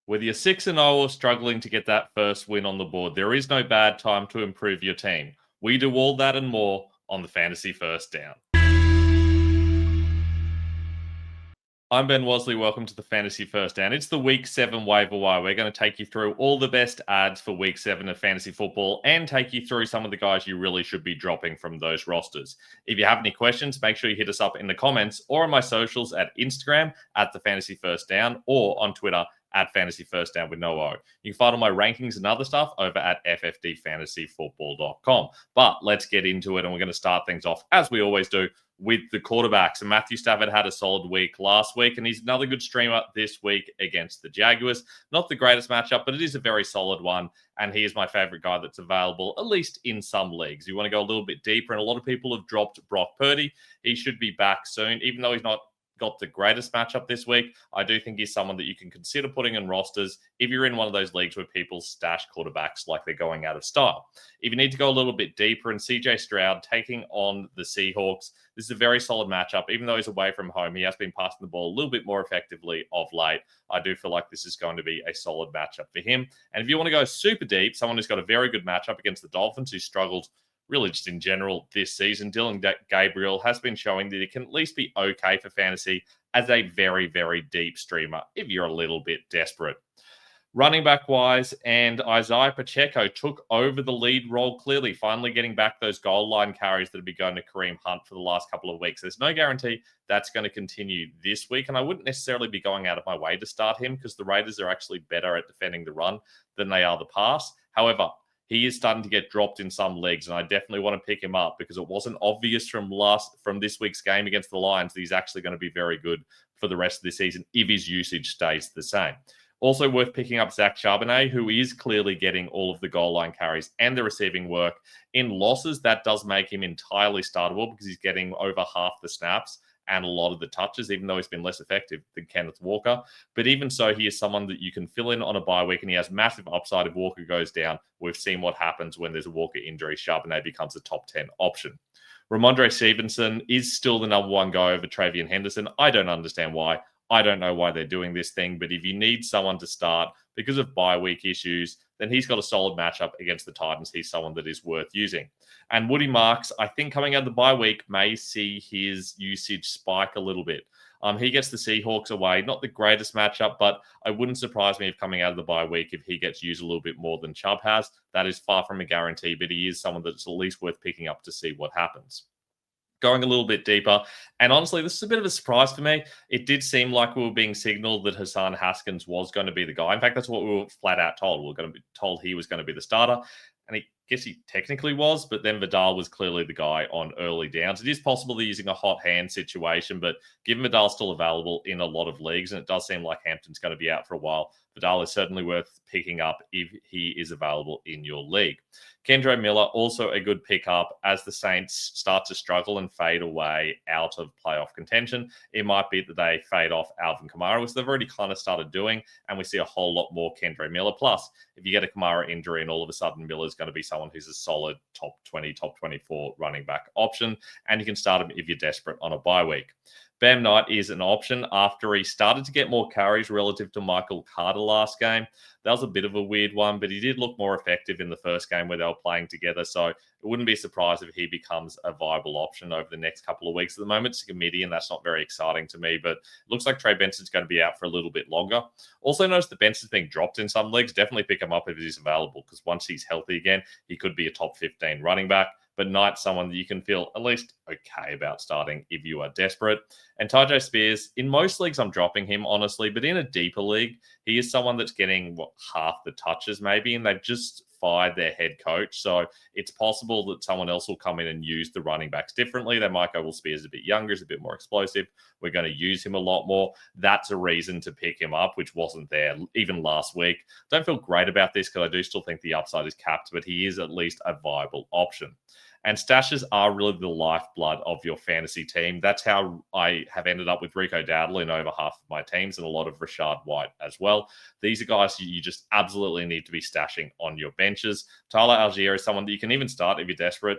Whether you're 6-0 or struggling to get that first win on the board, there is no bad time to improve your team. We do all that and more on the Fantasy First Down. I'm Ben Wasley. Welcome to the Fantasy First Down. It's the Week 7 waiver wire. We're going to take you through all the best ads for Week 7 of fantasy football and take you through some of the guys you really should be dropping from those rosters. If you have any questions, make sure you hit us up in the comments or on my socials at Instagram at the Fantasy First Down or on Twitter at Fantasy First Down with no O. You can find all my rankings and other stuff over at ffdfantasyfootball.com. But let's get into it, and we're going to start things off, as we always do, with the quarterbacks. And Matthew Stafford had a solid week last week, and he's another good streamer this week against the Jaguars. Not the greatest matchup, but it is a very solid one, and he is my favorite guy that's available, at least in some leagues. You want to go a little bit deeper, and a lot of people have dropped Brock Purdy. He should be back soon, even though he's not got the greatest matchup this week. I do think he's someone that you can consider putting in rosters if you're in one of those leagues where people stash quarterbacks like they're going out of style. If you need to go a little bit deeper, and CJ Stroud taking on the Seahawks, this is a very solid matchup. Even though he's away from home, he has been passing the ball a little bit more effectively of late. I do feel like this is going to be a solid matchup for him. And if you want to go super deep, someone who's got a very good matchup against the Dolphins, who struggled really just in general this season, Dylan Gabriel has been showing that he can at least be okay for fantasy as a very, very deep streamer if you're a little bit desperate. Running back wise, and Isaiah Pacheco took over the lead role clearly, finally getting back those goal line carries that have been going to Kareem Hunt for the last couple of weeks. There's no guarantee that's going to continue this week, and I wouldn't necessarily be going out of my way to start him because the Raiders are actually better at defending the run than they are the pass. However, he is starting to get dropped in some leagues, and I definitely want to pick him up because it wasn't obvious from this week's game against the Lions that he's actually going to be very good for the rest of the season if his usage stays the same. Also worth picking up Zach Charbonnet, who is clearly getting all of the goal line carries and the receiving work. In losses, that does make him entirely startable because he's getting over half the snaps and a lot of the touches, even though he's been less effective than Kenneth Walker. But even so, he is someone that you can fill in on a bye week, and he has massive upside if Walker goes down. We've seen what happens when there's a Walker injury. Charbonnet becomes a top 10 option. Ramondre Stevenson is still the number one guy over Travion Henderson. I don't understand why. I don't know why they're doing this thing, but if you need someone to start because of bye week issues, then he's got a solid matchup against the Titans. He's someone that is worth using. And Woody Marks, I think coming out of the bye week, may see his usage spike a little bit. He gets the Seahawks away. Not the greatest matchup, but I wouldn't surprise me if coming out of the bye week, if he gets used a little bit more than Chubb has. That is far from a guarantee, but he is someone that's at least worth picking up to see what happens. Going a little bit deeper, and honestly, this is a bit of a surprise for me. It did seem like we were being signaled that Hassan Haskins was going to be the guy. In fact, that's what we were flat out told. We were going to be told he was going to be the starter, and I guess he technically was, but then Vidal was clearly the guy on early downs. It is possible they're using a hot hand situation, but given Vidal's still available in a lot of leagues, and it does seem like Hampton's going to be out for a while, Vidal is certainly worth picking up if he is available in your league. Kendre Miller, also a good pickup as the Saints start to struggle and fade away out of playoff contention. It might be that they fade off Alvin Kamara, which they've already kind of started doing, and we see a whole lot more Kendre Miller. Plus, if you get a Kamara injury and all of a sudden Miller's going to be someone who's a solid top 20, top 24 running back option, and you can start him if you're desperate on a bye week. Bam Knight is an option after he started to get more carries relative to Michael Carter last game. That was a bit of a weird one, but he did look more effective in the first game where they were playing together. So it wouldn't be surprised if he becomes a viable option over the next couple of weeks. At the moment, it's a committee, and that's not very exciting to me, but it looks like Trey Benson's going to be out for a little bit longer. Also notice that Benson's being dropped in some leagues. Definitely pick him up if he's available, because once he's healthy again, he could be a top 15 running back. But Knight's someone that you can feel at least okay about starting if you are desperate. And Tyjae Spears, in most leagues, I'm dropping him, honestly, but in a deeper league, he is someone that's getting, half the touches maybe, and they've just fired their head coach. So it's possible that someone else will come in and use the running backs differently. They might go, well, Spears is a bit younger, is a bit more explosive. We're going to use him a lot more. That's a reason to pick him up, which wasn't there even last week. Don't feel great about this because I do still think the upside is capped, but he is at least a viable option. And stashes are really the lifeblood of your fantasy team. That's how I have ended up with Rico Dowdle in over half of my teams and a lot of Rashad White as well. These are guys you just absolutely need to be stashing on your benches. Tyler Algier is someone that you can even start if you're desperate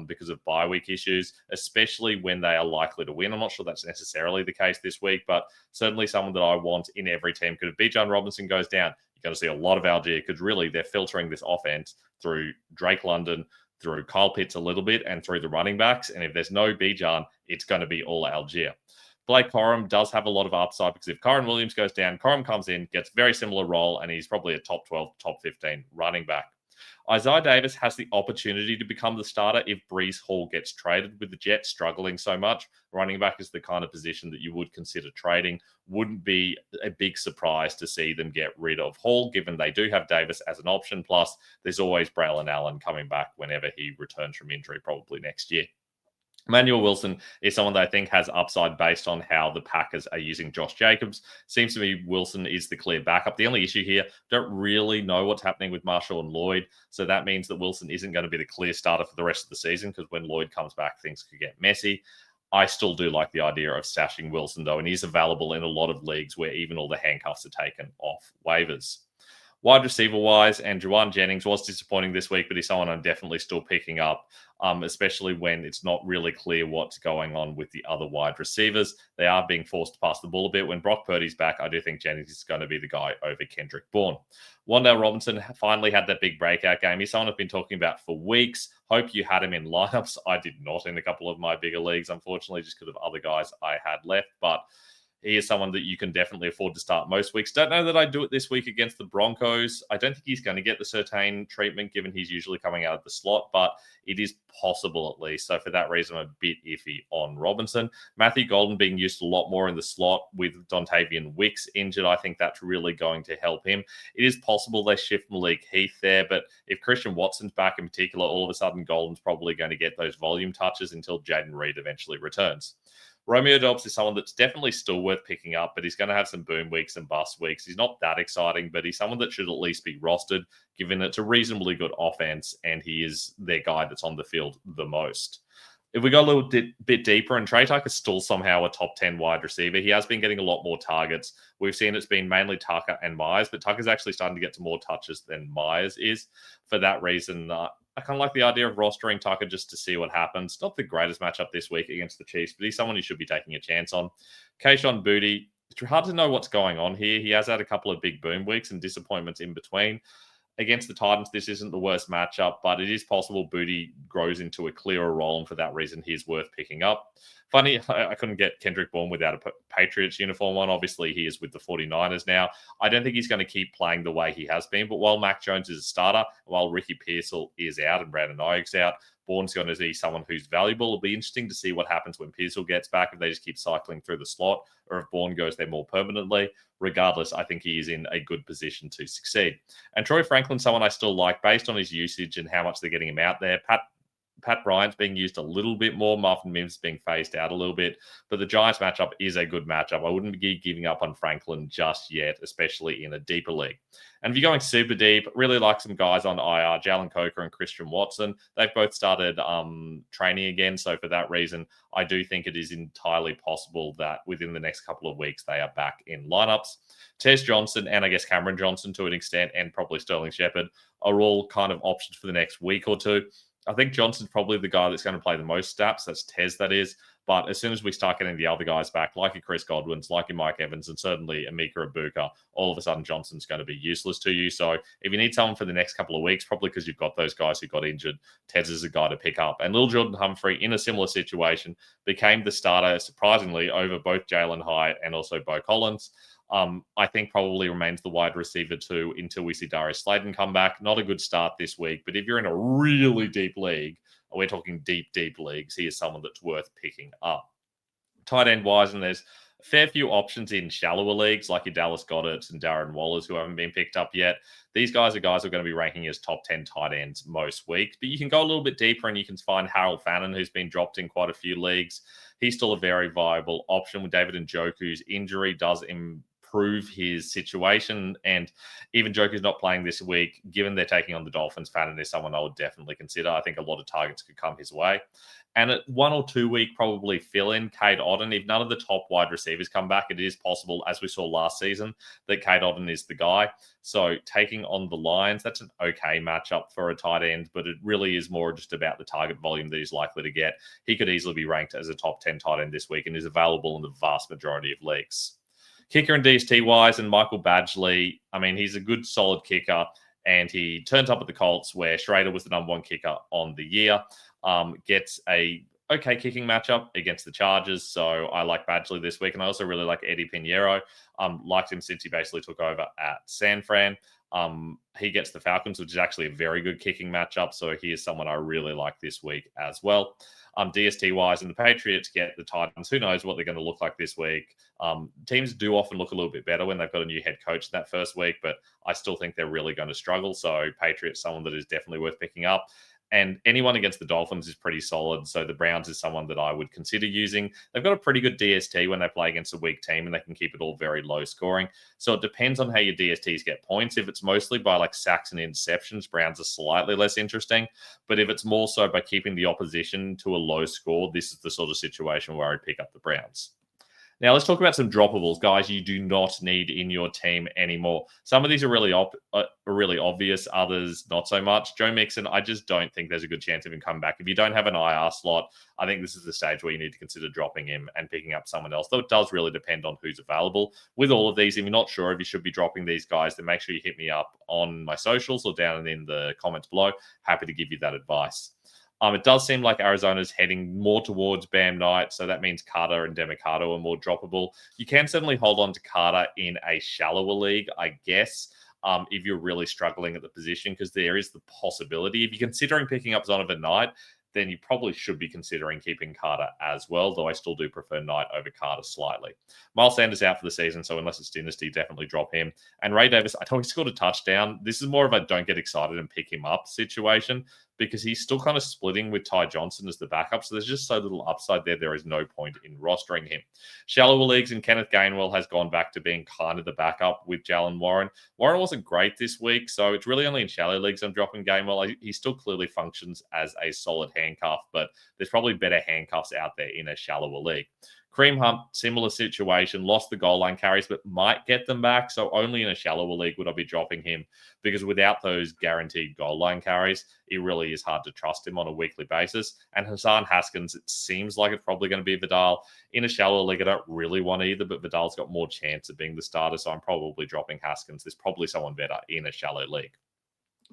because of bye week issues, especially when they are likely to win. I'm not sure that's necessarily the case this week, but certainly someone that I want in every team. Because if Bijan Robinson goes down, you're going to see a lot of Algier because really they're filtering this offense through Drake London, through Kyle Pitts a little bit, and through the running backs. And if there's no Bijan, it's going to be all Algier. Blake Corum does have a lot of upside because if Kyron Williams goes down, Corum comes in, gets a very similar role, and he's probably a top 12, top 15 running back. Isaiah Davis has the opportunity to become the starter if Breece Hall gets traded. With the Jets struggling so much, running back is the kind of position that you would consider trading. Wouldn't be a big surprise to see them get rid of Hall, given they do have Davis as an option. Plus, there's always Braylon Allen coming back whenever he returns from injury, probably next year. Emmanuel Wilson is someone that I think has upside based on how the Packers are using Josh Jacobs. Seems to me Wilson is the clear backup. The only issue here, don't really know what's happening with Marshall and Lloyd. So that means that Wilson isn't going to be the clear starter for the rest of the season because when Lloyd comes back, things could get messy. I still do like the idea of stashing Wilson, though, and he's available in a lot of leagues where even all the handcuffs are taken off waivers. Wide receiver-wise, and Juwan Jennings was disappointing this week, but he's someone I'm definitely still picking up, especially when it's not really clear what's going on with the other wide receivers. They are being forced to pass the ball a bit. When Brock Purdy's back, I do think Jennings is going to be the guy over Kendrick Bourne. Wan'Dale Robinson finally had that big breakout game. He's someone I've been talking about for weeks. Hope you had him in lineups. I did not in a couple of my bigger leagues, unfortunately, just because of other guys I had left, but he is someone that you can definitely afford to start most weeks. Don't know that I do it this week against the Broncos. I don't think he's going to get the Surtain treatment given he's usually coming out of the slot, but it is possible at least. So for that reason, I'm a bit iffy on Robinson. Matthew Golden being used a lot more in the slot with Dontavian Wicks injured. I think that's really going to help him. It is possible they shift Malik Heath there, but if Christian Watson's back in particular, all of a sudden Golden's probably going to get those volume touches until Jaden Reed eventually returns. Romeo Dobbs is someone that's definitely still worth picking up, but he's going to have some boom weeks and bust weeks. He's not that exciting, but he's someone that should at least be rostered, given it's a reasonably good offense, and he is their guy that's on the field the most. If we go a little bit deeper, and Trey Tucker is still somehow a top 10 wide receiver, he has been getting a lot more targets. We've seen it's been mainly Tucker and Myers, but Tucker's actually starting to get to more touches than Myers is. For that reason, I kind of like the idea of rostering Tucker just to see what happens. Not the greatest matchup this week against the Chiefs, but he's someone you should be taking a chance on. Kayshon Boutte, it's hard to know what's going on here. He has had a couple of big boom weeks and disappointments in between. Against the Titans, this isn't the worst matchup, but it is possible Boutte grows into a clearer role, and for that reason, he's worth picking up. Funny, I couldn't get Kendrick Bourne without a Patriots uniform on. Obviously, he is with the 49ers now. I don't think he's going to keep playing the way he has been, but while Mac Jones is a starter, while Ricky Pearsall is out and Brandon Ayuk's out, Bourne's going to be someone who's valuable. It'll be interesting to see what happens when Pearsall gets back, if they just keep cycling through the slot, or if Bourne goes there more permanently. Regardless, I think he is in a good position to succeed. And Troy Franklin, someone I still like based on his usage and how much they're getting him out there. Pat Bryant's being used a little bit more. Marvin Mims being phased out a little bit. But the Giants matchup is a good matchup. I wouldn't be giving up on Franklin just yet, especially in a deeper league. And if you're going super deep, really like some guys on IR, Jalen Coker and Christian Watson. They've both started training again. So for that reason, I do think it is entirely possible that within the next couple of weeks, they are back in lineups. Tez Johnson and I guess Cameron Johnson to an extent, and probably Sterling Shepard, are all kind of options for the next week or two. I think Johnson's probably the guy that's going to play the most snaps. That's Tez, that is. But as soon as we start getting the other guys back, like a Chris Godwin's, like a Mike Evans, and certainly Emeka Ibuka, all of a sudden Johnson's going to be useless to you. So if you need someone for the next couple of weeks, probably because you've got those guys who got injured, Tez is a guy to pick up. And Lil Jordan Humphrey, in a similar situation, became the starter, surprisingly, over both Jalen Hyatt and also Bo Collins. I think probably remains the wide receiver too until we see Darius Slayton come back. Not a good start this week, but if you're in a really deep league, we're talking deep leagues, he is someone that's worth picking up. Tight end wise, and there's a fair few options in shallower leagues like your Dallas Goederts and Darren Wallers who haven't been picked up yet. These guys are guys who are going to be ranking as top 10 tight ends most weeks, but you can go a little bit deeper and you can find Harold Fannin, who's been dropped in quite a few leagues. He's still a very viable option with David Njoku's injury does improve improve his situation. And even Joker's not playing this week, given they're taking on the Dolphins, Fannin is someone I would definitely consider. I think a lot of targets could come his way. And at 1 or 2 week, probably fill in Cade Otton. If none of the top wide receivers come back, it is possible, as we saw last season, that Cade Otton is the guy. So taking on the Lions, that's an okay matchup for a tight end, but it really is more just about the target volume that he's likely to get. He could easily be ranked as a top 10 tight end this week and is available in the vast majority of leagues. Kicker and DST wise, and Michael Badgley, I mean, he's a good, solid kicker, and he turns up at the Colts where Schrader was the number 1 kicker on the year. Gets a okay kicking matchup against the Chargers, so I like Badgley this week, and I also really like Eddie Pinheiro. Liked him since he basically took over at San Fran. He gets the Falcons, which is actually a very good kicking matchup, so he is someone I really like this week as well. DST-wise, and the Patriots get the Titans. Who knows what they're going to look like this week? Teams do often look a little bit better when they've got a new head coach in that first week, but I still think they're really going to struggle, so Patriots, someone that is definitely worth picking up. And anyone against the Dolphins is pretty solid. So the Browns is someone that I would consider using. They've got a pretty good DST when they play against a weak team, and they can keep it all very low scoring. So it depends on how your DSTs get points. If it's mostly by like sacks and interceptions, Browns are slightly less interesting. But if it's more so by keeping the opposition to a low score, this is the sort of situation where I'd pick up the Browns. Now, let's talk about some droppables, guys you do not need in your team anymore. Some of these are really obvious, others not so much. Joe Mixon, I just don't think there's a good chance of him coming back. If you don't have an IR slot, I think this is the stage where you need to consider dropping him and picking up someone else, though it does really depend on who's available. With all of these, if you're not sure if you should be dropping these guys, then make sure you hit me up on my socials or down in the comments below. Happy to give you that advice. It does seem like Arizona's heading more towards Bam Knight, so that means Carter and Demicato are more droppable. You can certainly hold on to Carter in a shallower league, I guess, if you're really struggling at the position, because there is the possibility. If you're considering picking up Zonovan Knight, then you probably should be considering keeping Carter as well, though I still do prefer Knight over Carter slightly. Miles Sanders out for the season, so unless it's Dynasty, definitely drop him. And Ray Davis, I know he scored a touchdown. This is more of a don't get excited and pick him up situation, because he's still kind of splitting with Ty Johnson as the backup, so there's just so little upside there. There is no point in rostering him. Shallower leagues, and Kenneth Gainwell has gone back to being kind of the backup with Jalen Warren. Warren wasn't great this week, so it's really only in shallow leagues I'm dropping Gainwell. He still clearly functions as a solid handcuff, but there's probably better handcuffs out there in a shallower league. Kareem Hunt, similar situation, lost the goal line carries, but might get them back. So only in a shallower league would I be dropping him, because without those guaranteed goal line carries, it really is hard to trust him on a weekly basis. And Hassan Haskins, it seems like it's probably going to be Vidal. In a shallow league, I don't really want either, but Vidal's got more chance of being the starter, so I'm probably dropping Haskins. There's probably someone better in a shallow league.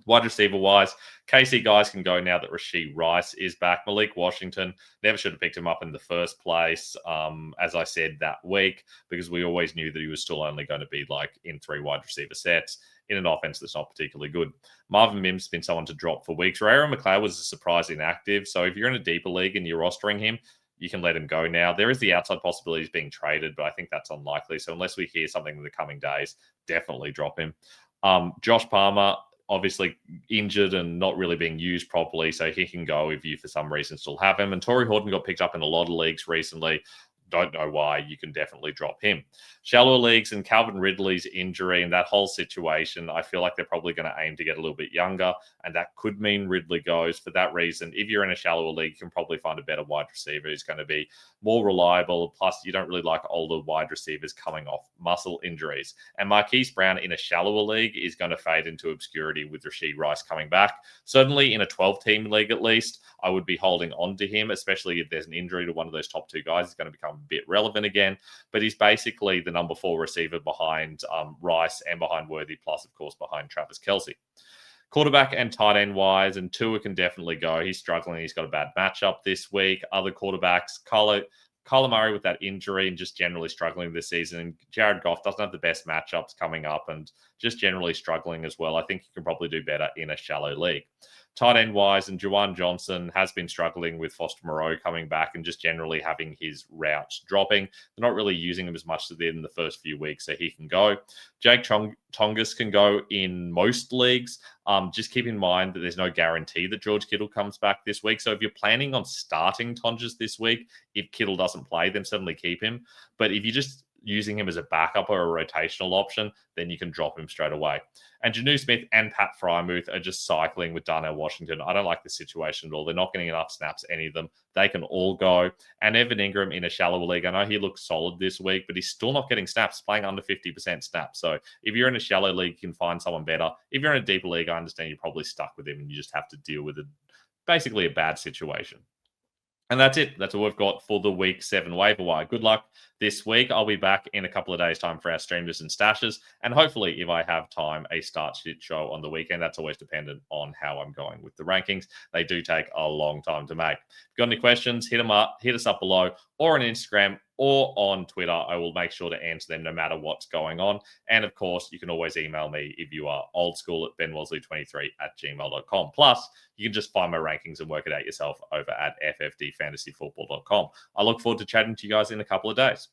Wide receiver-wise, KC guys can go now that Rashee Rice is back. Malik Washington, never should have picked him up in the first place, as I said that week, because we always knew that he was still only going to be like in 3 wide receiver sets in an offense that's not particularly good. Marvin Mims has been someone to drop for weeks. Aaron McLeod was a surprise inactive, so if you're in a deeper league and you're rostering him, you can let him go now. There is the outside possibility he's being traded, but I think that's unlikely. So unless we hear something in the coming days, definitely drop him. Josh Palmer, obviously injured and not really being used properly, so he can go if you for some reason still have him. And Torrey Horton got picked up in a lot of leagues recently. Don't know why. You can definitely drop him. Shallower leagues, and Calvin Ridley's injury and that whole situation, I feel like they're probably going to aim to get a little bit younger, and that could mean Ridley goes. For that reason, if you're in a shallower league, you can probably find a better wide receiver who's going to be more reliable. Plus, you don't really like older wide receivers coming off muscle injuries. And Marquise Brown in a shallower league is going to fade into obscurity with Rashee Rice coming back. Certainly in a 12-team league at least, I would be holding on to him, especially if there's an injury to one of those top 2 guys. He's going to become a bit relevant again, but he's basically the number 4 receiver behind Rice and behind Worthy, plus, of course, behind Travis Kelce. Quarterback and tight end wise, and Tua can definitely go. He's struggling. He's got a bad matchup this week. Other quarterbacks, Kyler Murray with that injury and just generally struggling this season. And Jared Goff doesn't have the best matchups coming up and just generally struggling as well. I think you can probably do better in a shallow league. Tight end wise, and Juwan Johnson has been struggling with Foster Moreau coming back and just generally having his routes dropping. They're not really using him as much as they did in the first few weeks, so he can go. Jake Tongas can go in most leagues. Just keep in mind that there's no guarantee that George Kittle comes back this week. So if you're planning on starting Tongas this week, if Kittle doesn't play, then certainly keep him. But if you just using him as a backup or a rotational option, then you can drop him straight away. And Janu Smith and Pat Frymouth are just cycling with Darnell Washington. I don't like this situation at all. They're not getting enough snaps, any of them. They can all go. And Evan Ingram in a shallower league, I know he looks solid this week, but he's still not getting snaps, playing under 50% snaps. So if you're in a shallow league, you can find someone better. If you're in a deeper league, I understand you're probably stuck with him and you just have to deal with basically a bad situation. And that's it. That's all we've got for the Week 7 waiver wire. Good luck this week. I'll be back in a couple of days' time for our streamers and stashes. And hopefully, if I have time, a start shit show on the weekend. That's always dependent on how I'm going with the rankings. They do take a long time to make. If you've got any questions, hit us up below or on Instagram or on Twitter. I will make sure to answer them no matter what's going on. And of course, you can always email me if you are old school at benwasley23@gmail.com. Plus, you can just find my rankings and work it out yourself over at ffdfantasyfootball.com. I look forward to chatting to you guys in a couple of days.